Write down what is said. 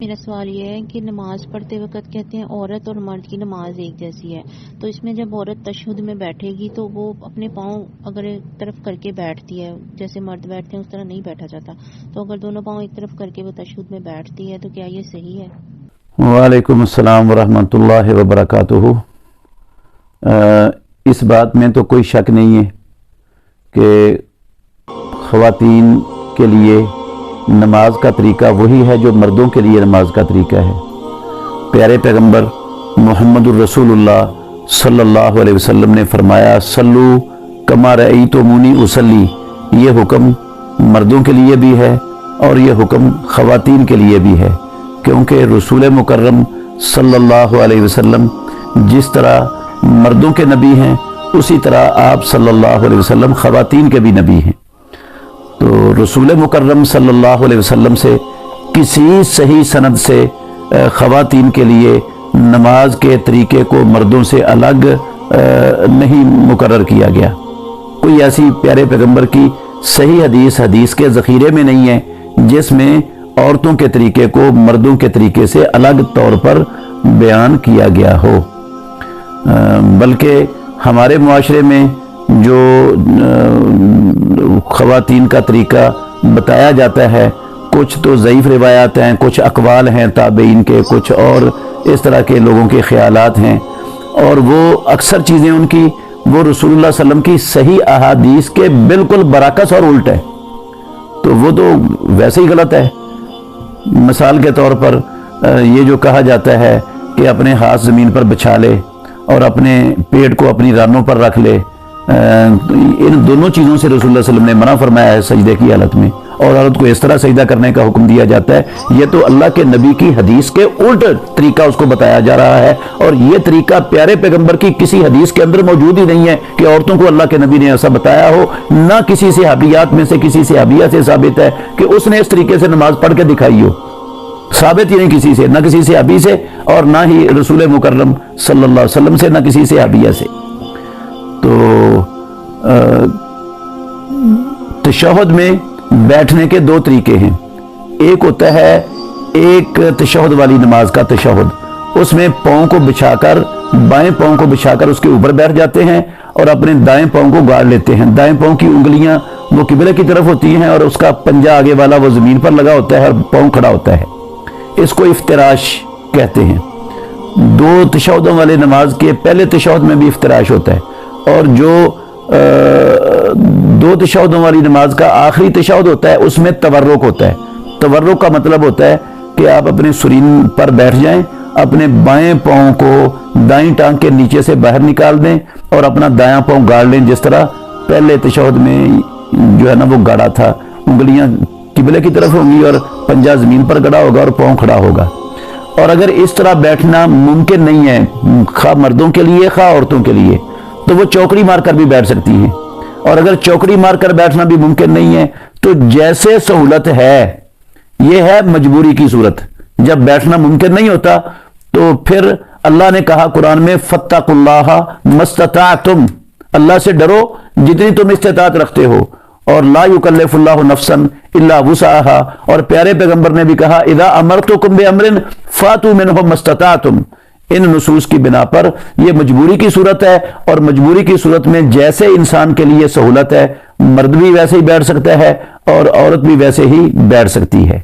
میرا سوال یہ ہے کہ نماز پڑھتے وقت کہتے ہیں عورت اور مرد کی نماز ایک جیسی ہے، تو اس میں جب عورت تشہد میں بیٹھے گی تو وہ اپنے پاؤں اگر ایک طرف کر کے بیٹھتی ہے، جیسے مرد بیٹھتے ہیں اس طرح نہیں بیٹھا جاتا، تو اگر دونوں پاؤں ایک طرف کر کے وہ تشہد میں بیٹھتی ہے تو کیا یہ صحیح ہے؟ وعلیکم السلام ورحمۃ اللہ وبرکاتہ۔ اس بات میں تو کوئی شک نہیں ہے کہ خواتین کے لیے نماز کا طریقہ وہی ہے جو مردوں کے لیے نماز کا طریقہ ہے۔ پیارے پیغمبر محمد الرسول اللہ صلی اللہ علیہ وسلم نے فرمایا صلو کما رأیتمونی اصلی، یہ حکم مردوں کے لیے بھی ہے اور یہ حکم خواتین کے لیے بھی ہے، کیونکہ رسول مکرم صلی اللہ علیہ وسلم جس طرح مردوں کے نبی ہیں اسی طرح آپ صلی اللہ علیہ وسلم خواتین کے بھی نبی ہیں۔ تو رسول مکرم صلی اللہ علیہ وسلم سے کسی صحیح سند سے خواتین کے لیے نماز کے طریقے کو مردوں سے الگ نہیں مقرر کیا گیا۔ کوئی ایسی پیارے پیغمبر کی صحیح حدیث کے ذخیرے میں نہیں ہے جس میں عورتوں کے طریقے کو مردوں کے طریقے سے الگ طور پر بیان کیا گیا ہو، بلکہ ہمارے معاشرے میں جو خواتین کا طریقہ بتایا جاتا ہے کچھ تو ضعیف روایات ہیں، کچھ اقوال ہیں تابعین کے، کچھ اور اس طرح کے لوگوں کے خیالات ہیں، اور وہ اکثر چیزیں ان کی وہ رسول اللہ صلی اللہ علیہ وسلم کی صحیح احادیث کے بالکل برعکس اور الٹ ہے، تو وہ تو ویسے ہی غلط ہے۔ مثال کے طور پر یہ جو کہا جاتا ہے کہ اپنے ہاتھ زمین پر بچھا لے اور اپنے پیٹ کو اپنی رانوں پر رکھ لے، ان دونوں چیزوں سے رسول اللہ صلی اللہ علیہ وسلم نے منع فرمایا ہے سجدے کی حالت میں، اور عورت کو اس طرح سجدہ کرنے کا حکم دیا جاتا ہے۔ یہ تو اللہ کے نبی کی حدیث کے الٹ طریقہ اس کو بتایا جا رہا ہے، اور یہ طریقہ پیارے پیغمبر کی کسی حدیث کے اندر موجود ہی نہیں ہے کہ عورتوں کو اللہ کے نبی نے ایسا بتایا ہو، نہ کسی صحابیات میں سے کسی صحابیہ سے ثابت ہے کہ اس نے اس طریقے سے نماز پڑھ کے دکھائی ہو، ثابت ہی نہیں کسی سے، نہ کسی صحابی سے اور نہ ہی رسول مکرم صلی اللہ علیہ وسلم سے، نہ کسی صحابیہ سے۔ تو تشہد میں بیٹھنے کے دو طریقے ہیں، ایک ہوتا ہے ایک تشہد والی نماز کا تشہد، اس میں پاؤں کو بچھا کر بائیں پاؤں کو بچھا کر اس کے اوپر بیٹھ جاتے ہیں اور اپنے دائیں پاؤں کو گاڑ لیتے ہیں، دائیں پاؤں کی انگلیاں وہ قبلے کی طرف ہوتی ہیں اور اس کا پنجہ آگے والا وہ زمین پر لگا ہوتا ہے اور پاؤں کھڑا ہوتا ہے، اس کو افتراش کہتے ہیں۔ دو تشہدوں والے نماز کے پہلے تشہد میں بھی افتراش ہوتا ہے، اور جو دو تشہدوں والی نماز کا آخری تشہد ہوتا ہے اس میں تورک ہوتا ہے۔ تورک کا مطلب ہوتا ہے کہ آپ اپنے سرین پر بیٹھ جائیں، اپنے بائیں پاؤں کو دائیں ٹانگ کے نیچے سے باہر نکال دیں اور اپنا دایاں پاؤں گاڑ لیں، جس طرح پہلے تشہد میں جو ہے نا وہ گاڑا تھا، انگلیاں قبلے کی طرف ہوں گی اور پنجہ زمین پر گڑا ہوگا اور پاؤں کھڑا ہوگا۔ اور اگر اس طرح بیٹھنا ممکن نہیں ہے خواہ مردوں کے لیے خواہ عورتوں کے لیے، تو وہ چوکڑی مار کر بھی بیٹھ سکتی ہیں، اور اگر چوکڑی مار کر بیٹھنا بھی ممکن نہیں ہے تو جیسے سہولت ہے، یہ ہے مجبوری کی صورت، جب بیٹھنا ممکن نہیں ہوتا تو پھر اللہ نے کہا قرآن میں فاتقوا اللہ ما استطعتم، اللہ سے ڈرو جتنی تم استطاعت رکھتے ہو، اور لا یکلف اللہ نفسا الا وسعها، اور پیارے پیغمبر نے بھی کہا اذا امرتکم بامر فاتوا منہ ما استطعتم۔ ان نصوص کی بنا پر یہ مجبوری کی صورت ہے، اور مجبوری کی صورت میں جیسے انسان کے لیے سہولت ہے، مرد بھی ویسے ہی بیٹھ سکتا ہے اور عورت بھی ویسے ہی بیٹھ سکتی ہے۔